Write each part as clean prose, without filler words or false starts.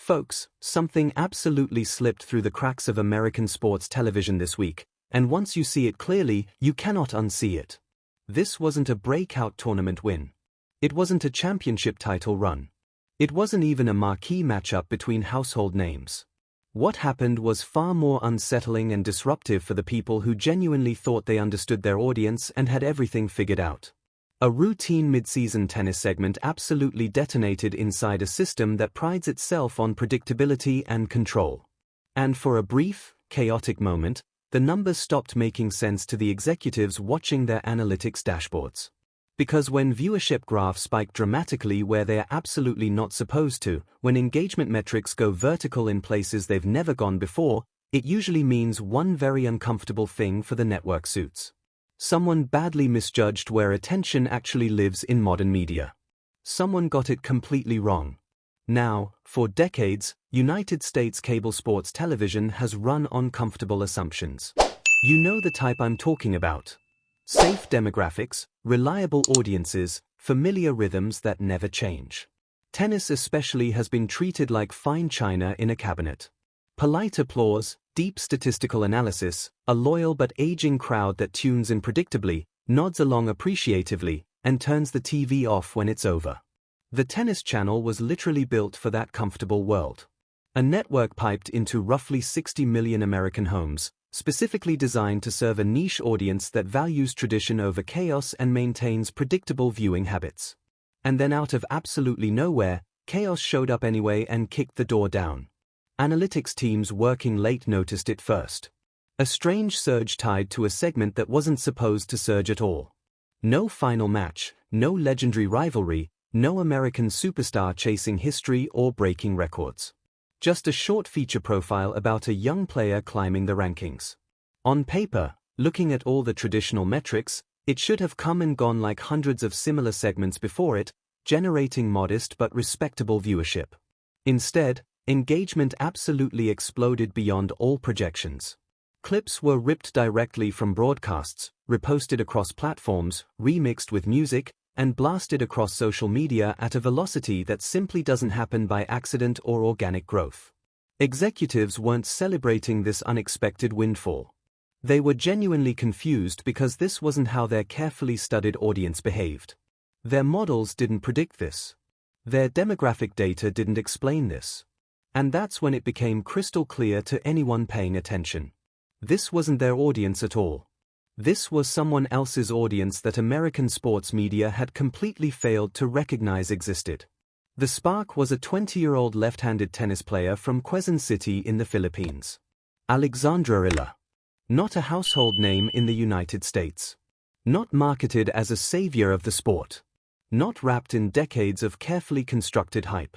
Folks, something absolutely slipped through the cracks of American sports television this week, and once you see it clearly, you cannot unsee it. This wasn't a breakout tournament win. It wasn't a championship title run. It wasn't even a marquee matchup between household names. What happened was far more unsettling and disruptive for the people who genuinely thought they understood their audience and had everything figured out. A routine mid-season tennis segment absolutely detonated inside a system that prides itself on predictability and control. And for a brief, chaotic moment, the numbers stopped making sense to the executives watching their analytics dashboards. Because when viewership graphs spike dramatically where they are absolutely not supposed to, when engagement metrics go vertical in places they've never gone before, it usually means one very uncomfortable thing for the network suits. Someone badly misjudged where attention actually lives in modern media. Someone got it completely wrong. Now, for decades, United States cable sports television has run on comfortable assumptions. You know the type I'm talking about. Safe demographics, reliable audiences, familiar rhythms that never change. Tennis especially has been treated like fine china in a cabinet. Polite applause, deep statistical analysis, a loyal but aging crowd that tunes in predictably, nods along appreciatively, and turns the TV off when it's over. The Tennis Channel was literally built for that comfortable world. A network piped into roughly 60 million American homes, specifically designed to serve a niche audience that values tradition over chaos and maintains predictable viewing habits. And then out of absolutely nowhere, chaos showed up anyway and kicked the door down. Analytics teams working late noticed it first. A strange surge tied to a segment that wasn't supposed to surge at all. No final match, no legendary rivalry, no American superstar chasing history or breaking records. Just a short feature profile about a young player climbing the rankings. On paper, looking at all the traditional metrics, it should have come and gone like hundreds of similar segments before it, generating modest but respectable viewership. Instead, engagement absolutely exploded beyond all projections. Clips were ripped directly from broadcasts, reposted across platforms, remixed with music, and blasted across social media at a velocity that simply doesn't happen by accident or organic growth. Executives weren't celebrating this unexpected windfall. They were genuinely confused because this wasn't how their carefully studied audience behaved. Their models didn't predict this. Their demographic data didn't explain this. And that's when it became crystal clear to anyone paying attention. This wasn't their audience at all. This was someone else's audience that American sports media had completely failed to recognize existed. The spark was a 20-year-old left-handed tennis player from Quezon City in the Philippines. Alexandra Ela. Not a household name in the United States. Not marketed as a savior of the sport. Not wrapped in decades of carefully constructed hype.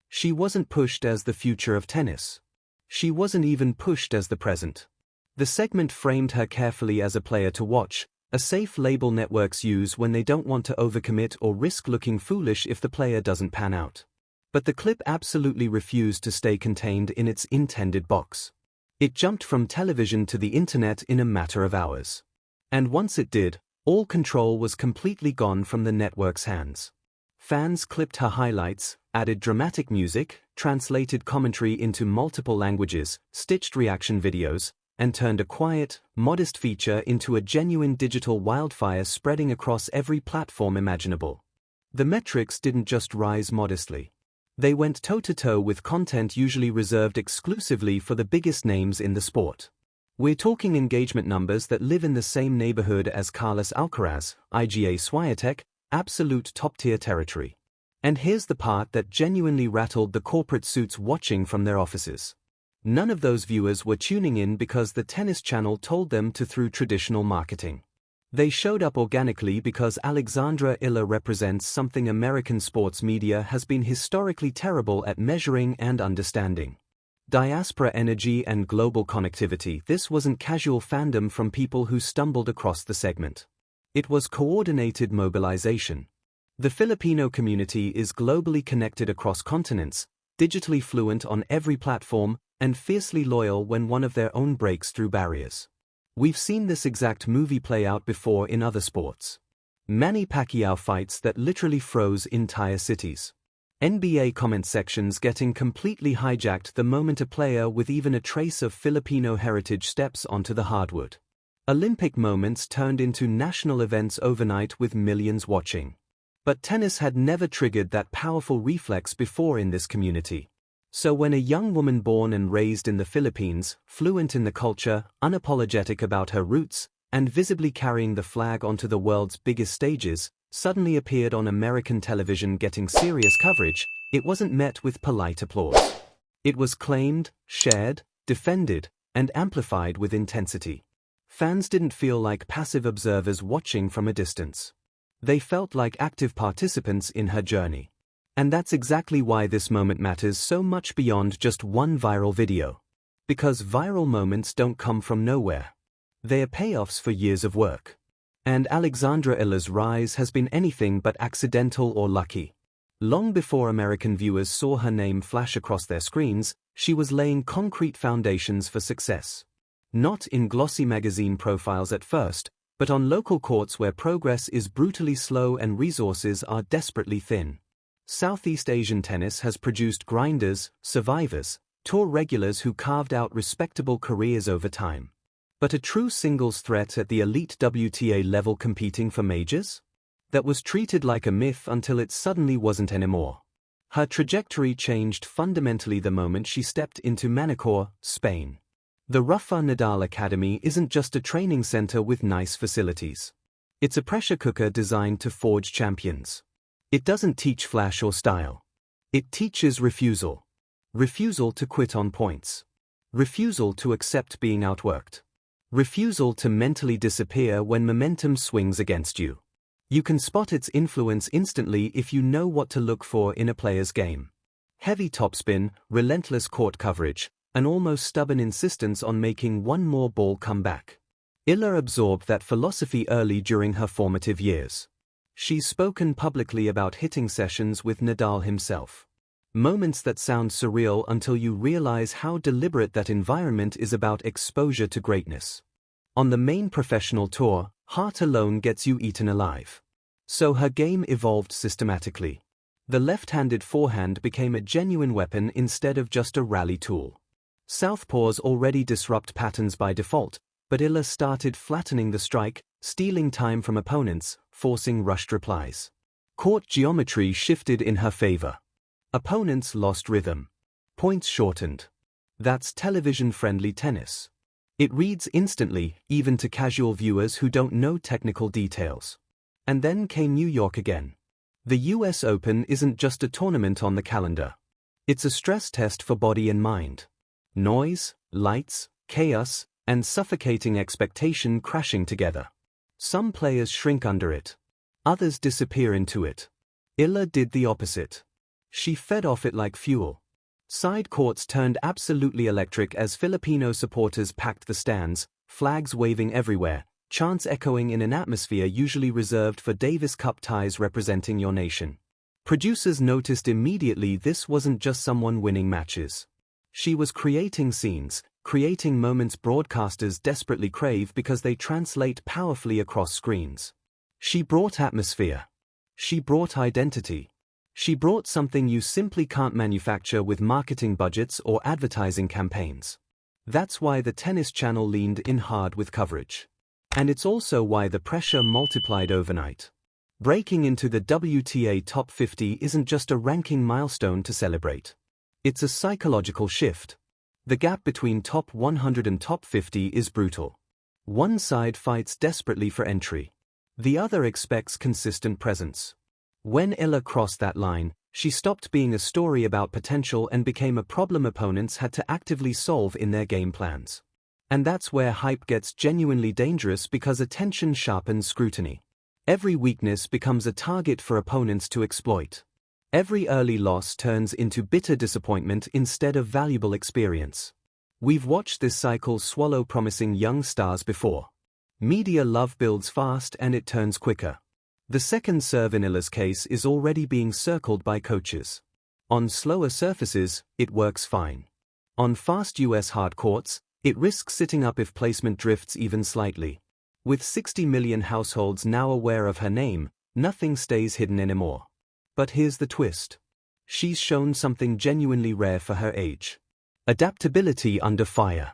She wasn't pushed as the future of tennis. She wasn't even pushed as the present. The segment framed her carefully as a player to watch, a safe label networks use when they don't want to overcommit or risk looking foolish if the player doesn't pan out. But the clip absolutely refused to stay contained in its intended box. It jumped from television to the internet in a matter of hours. And once it did, all control was completely gone from the network's hands. Fans clipped her highlights, added dramatic music, translated commentary into multiple languages, stitched reaction videos, and turned a quiet, modest feature into a genuine digital wildfire spreading across every platform imaginable. The metrics didn't just rise modestly. They went toe-to-toe with content usually reserved exclusively for the biggest names in the sport. We're talking engagement numbers that live in the same neighborhood as Carlos Alcaraz, Iga Swiatek, absolute top-tier territory. And here's the part that genuinely rattled the corporate suits watching from their offices. None of those viewers were tuning in because the Tennis Channel told them to through traditional marketing. They showed up organically because Alexandra Ela represents something American sports media has been historically terrible at measuring and understanding. Diaspora energy and global connectivity. This wasn't casual fandom from people who stumbled across the segment. It was coordinated mobilization. The Filipino community is globally connected across continents, digitally fluent on every platform, and fiercely loyal when one of their own breaks through barriers. We've seen this exact movie play out before in other sports. Manny Pacquiao fights that literally froze entire cities. NBA comment sections getting completely hijacked the moment a player with even a trace of Filipino heritage steps onto the hardwood. Olympic moments turned into national events overnight with millions watching. But tennis had never triggered that powerful reflex before in this community. So when a young woman born and raised in the Philippines, fluent in the culture, unapologetic about her roots, and visibly carrying the flag onto the world's biggest stages, suddenly appeared on American television getting serious coverage, it wasn't met with polite applause. It was claimed, shared, defended, and amplified with intensity. Fans didn't feel like passive observers watching from a distance. They felt like active participants in her journey. And that's exactly why this moment matters so much beyond just one viral video. Because viral moments don't come from nowhere. They are payoffs for years of work. And Alexandra Ela's rise has been anything but accidental or lucky. Long before American viewers saw her name flash across their screens, she was laying concrete foundations for success. Not in glossy magazine profiles at first, but on local courts where progress is brutally slow and resources are desperately thin. Southeast Asian tennis has produced grinders, survivors, tour regulars who carved out respectable careers over time. But a true singles threat at the elite WTA level competing for majors? That was treated like a myth until it suddenly wasn't anymore. Her trajectory changed fundamentally the moment she stepped into Manacor, Spain. The Rafa Nadal Academy isn't just a training center with nice facilities. It's a pressure cooker designed to forge champions. It doesn't teach flash or style. It teaches refusal. Refusal to quit on points. Refusal to accept being outworked. Refusal to mentally disappear when momentum swings against you. You can spot its influence instantly if you know what to look for in a player's game. Heavy topspin, relentless court coverage, an almost stubborn insistence on making one more ball come back. Ela absorbed that philosophy early during her formative years. She's spoken publicly about hitting sessions with Nadal himself. Moments that sound surreal until you realize how deliberate that environment is about exposure to greatness. On the main professional tour, heart alone gets you eaten alive. So her game evolved systematically. The left-handed forehand became a genuine weapon instead of just a rally tool. Southpaws already disrupt patterns by default, but Ela started flattening the strike, stealing time from opponents, forcing rushed replies. Court geometry shifted in her favor. Opponents lost rhythm. Points shortened. That's television-friendly tennis. It reads instantly, even to casual viewers who don't know technical details. And then came New York again. The US Open isn't just a tournament on the calendar. It's a stress test for body and mind. Noise, lights, chaos, and suffocating expectation crashing together. Some players shrink under it. Others disappear into it. Ela did the opposite. She fed off it like fuel. Side courts turned absolutely electric as Filipino supporters packed the stands, flags waving everywhere, chants echoing in an atmosphere usually reserved for Davis Cup ties representing your nation. Producers noticed immediately this wasn't just someone winning matches. She was creating scenes, creating moments broadcasters desperately crave because they translate powerfully across screens. She brought atmosphere. She brought identity. She brought something you simply can't manufacture with marketing budgets or advertising campaigns. That's why the Tennis Channel leaned in hard with coverage. And it's also why the pressure multiplied overnight. Breaking into the WTA top 50 isn't just a ranking milestone to celebrate. It's a psychological shift. The gap between top 100 and top 50 is brutal. One side fights desperately for entry. The other expects consistent presence. When Ela crossed that line, she stopped being a story about potential and became a problem opponents had to actively solve in their game plans. And that's where hype gets genuinely dangerous because attention sharpens scrutiny. Every weakness becomes a target for opponents to exploit. Every early loss turns into bitter disappointment instead of valuable experience. We've watched this cycle swallow promising young stars before. Media love builds fast and it turns quicker. The second serve in Ela's case is already being circled by coaches. On slower surfaces, it works fine. On fast US hard courts, it risks sitting up if placement drifts even slightly. With 60 million households now aware of her name, nothing stays hidden anymore. But here's the twist. She's shown something genuinely rare for her age. Adaptability under fire.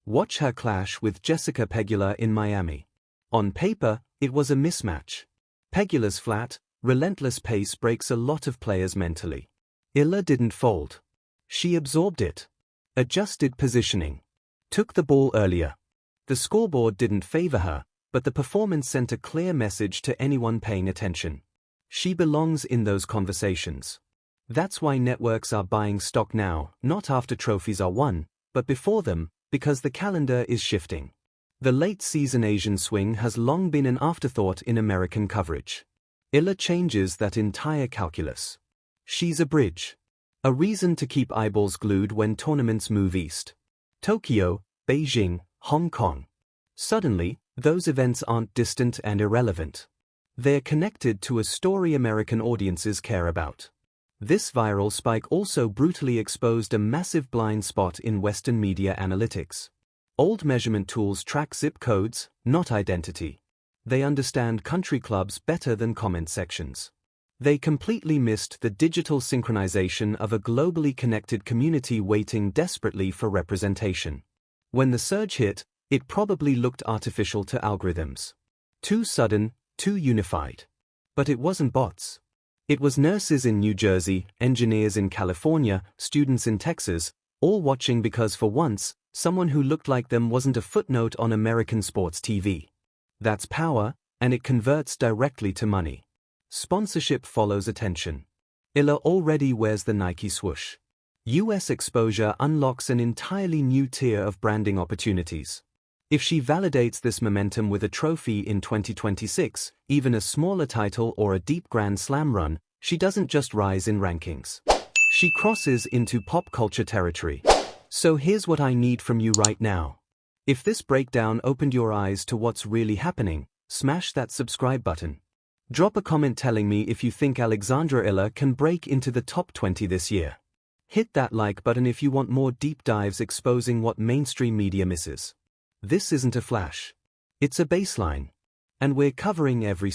Watch her clash with Jessica Pegula in Miami. On paper, it was a mismatch. Pegula's flat, relentless pace breaks a lot of players mentally. Ela didn't fold. She absorbed it. Adjusted positioning. Took the ball earlier. The scoreboard didn't favor her, but the performance sent a clear message to anyone paying attention. She belongs in those conversations. That's why networks are buying stock now, not after trophies are won, but before them, because the calendar is shifting. The late-season Asian swing has long been an afterthought in American coverage. Ela changes that entire calculus. She's a bridge. A reason to keep eyeballs glued when tournaments move east. Tokyo, Beijing, Hong Kong. Suddenly, those events aren't distant and irrelevant. They're connected to a story American audiences care about. This viral spike also brutally exposed a massive blind spot in Western media analytics. Old measurement tools track zip codes, not identity. They understand country clubs better than comment sections. They completely missed the digital synchronization of a globally connected community waiting desperately for representation. When the surge hit, it probably looked artificial to algorithms. Too sudden, too unified. But it wasn't bots. It was nurses in New Jersey, engineers in California, students in Texas, all watching because for once, someone who looked like them wasn't a footnote on American sports TV. That's power, and it converts directly to money. Sponsorship follows attention. Ela already wears the Nike swoosh. US exposure unlocks an entirely new tier of branding opportunities. If she validates this momentum with a trophy in 2026, even a smaller title or a deep Grand Slam run, she doesn't just rise in rankings. She crosses into pop culture territory. So here's what I need from you right now. If this breakdown opened your eyes to what's really happening, smash that subscribe button. Drop a comment telling me if you think Alexandra Ela can break into the top 20 this year. Hit that like button if you want more deep dives exposing what mainstream media misses. This isn't a flash. It's a baseline. And we're covering every